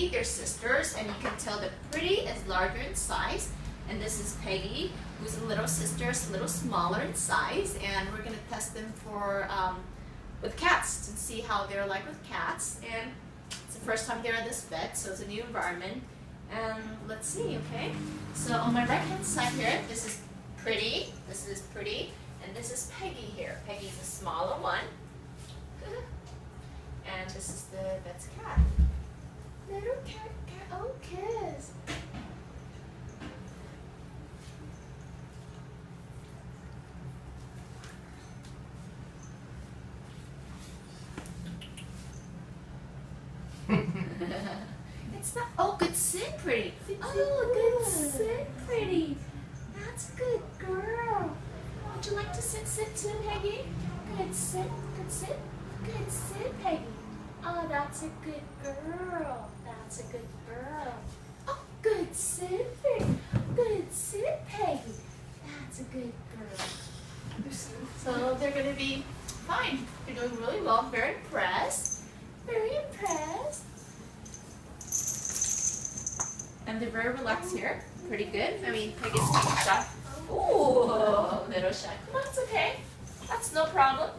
Pretty, they're sisters, and you can tell that Pretty is larger in size, and this is Peggy, who's a little sister, is a little smaller in size, and we're going to test them for with cats to see how they're like with cats. And it's the first time they're at this vet, so it's a new environment. And let's see, okay? So on my right hand side here, this is Pretty, and this is Peggy here. Peggy is the smaller one. And this is the vet's cat. Little cat, oh kiss. It's not, oh, good sit, Pretty. Oh, good sit, Pretty. That's a good girl. Would you like to sit too, Peggy? Good sit, Peggy. Oh, that's a good girl. That's a good girl. Oh, good sit, Peggy. Good sit, Peggy. That's a good girl. So they're going to be fine. They're doing really well. Very impressed. Very impressed. And they're very relaxed here. Pretty good. I mean, Peggy's kind of shy. Ooh, little shy. Come on, it's okay. That's no problem.